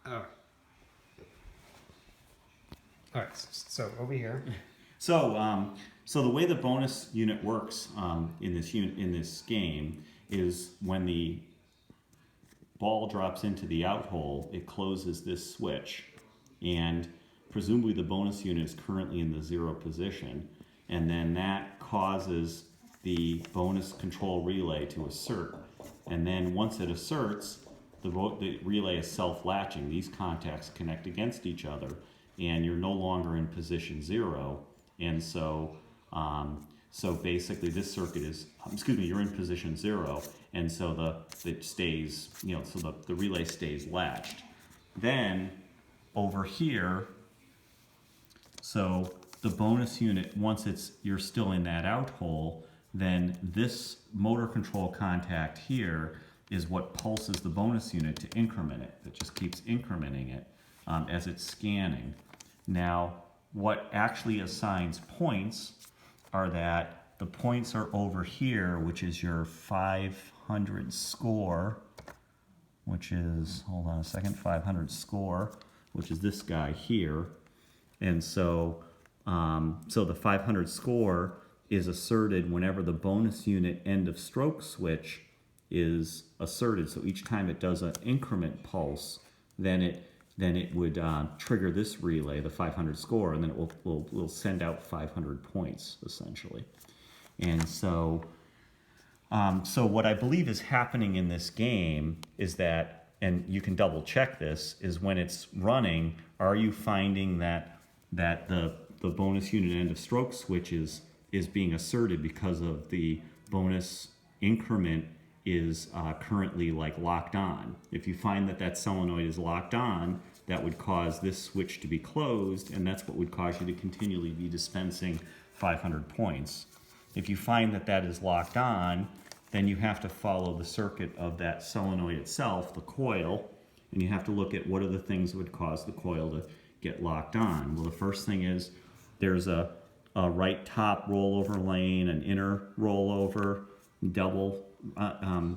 Oh. All right, so over here. So, so the way the bonus unit works in this game is when the ball drops into the out hole, it closes this switch, and presumably the bonus unit is currently in the 0 position, and then that causes the bonus control relay to assert, and then once it asserts, the relay is self-latching. These contacts connect against each other, and you're no longer in position 0, and so so basically this circuit is, you're in position 0, and so it stays, so the relay stays latched. Then over here, so the bonus unit, once you're still in that out hole, then this motor control contact here is what pulses the bonus unit to increment it. It just keeps incrementing it as it's scanning. Now, what actually assigns points are that the points are over here, which is your 500 score, which is, hold on a second, 500 score, which is this guy here. And so, so the 500 score is asserted whenever the bonus unit end of stroke switch is asserted. So each time it does an increment pulse, then it would trigger this relay, the 500 score, and then it will send out 500 points, essentially. And so, so what I believe is happening in this game is that, and you can double check this, is when it's running, are you finding that the bonus unit end of stroke switch is being asserted because of the bonus increment is currently like locked on. If you find that solenoid is locked on, that would cause this switch to be closed, and that's what would cause you to continually be dispensing 500 points. If you find that is locked on, then you have to follow the circuit of that solenoid itself, the coil, and you have to look at what are the things that would cause the coil to get locked on. Well, the first thing is there's a right top rollover lane, an inner rollover, double.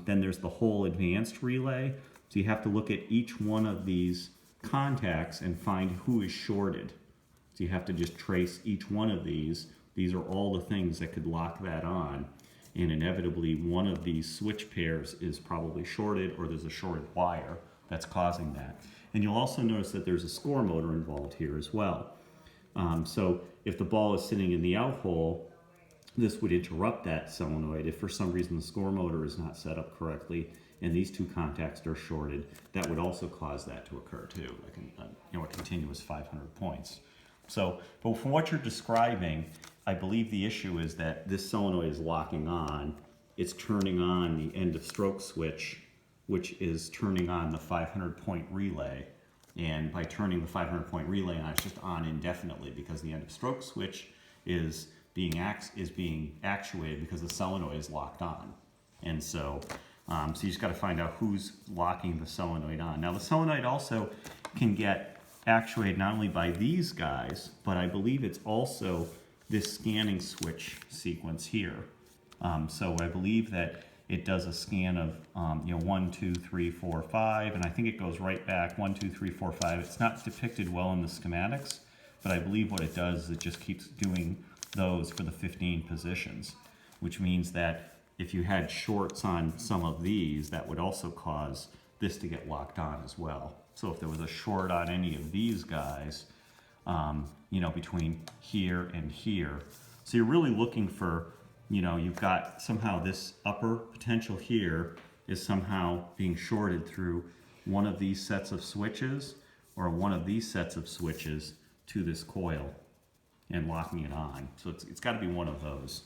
Then there's the whole advanced relay. So you have to look at each one of these contacts and find who is shorted. So you have to just trace each one of these. These are all the things that could lock that on. And inevitably, one of these switch pairs is probably shorted, or there's a shorted wire that's causing that. And you'll also notice that there's a score motor involved here as well. So if the ball is sitting in the out hole, this would interrupt that solenoid. If for some reason the score motor is not set up correctly and these two contacts are shorted, that would also cause that to occur too, like a continuous 500 points. So, but from what you're describing, I believe the issue is that this solenoid is locking on. It's turning on the end of stroke switch, which is turning on the 500-point relay. And by turning the 500-point relay on, it's just on indefinitely because the end of stroke switch is being actuated because the solenoid is locked on. And so, so you just got to find out who's locking the solenoid on. Now the solenoid also can get actuated not only by these guys, but I believe it's also this scanning switch sequence here. So I believe that it does a scan of 1, 2, 3, 4, 5, and I think it goes right back 1, 2, 3, 4, 5. It's not depicted well in the schematics, but I believe what it does is it just keeps doing those for the 15 positions, which means that if you had shorts on some of these, that would also cause this to get locked on as well. So if there was a short on any of these guys, between here and here, so you're really looking for, you've got somehow this upper potential here is somehow being shorted through one of these sets of switches or one of these sets of switches to this coil and locking it on. So it's got to be one of those.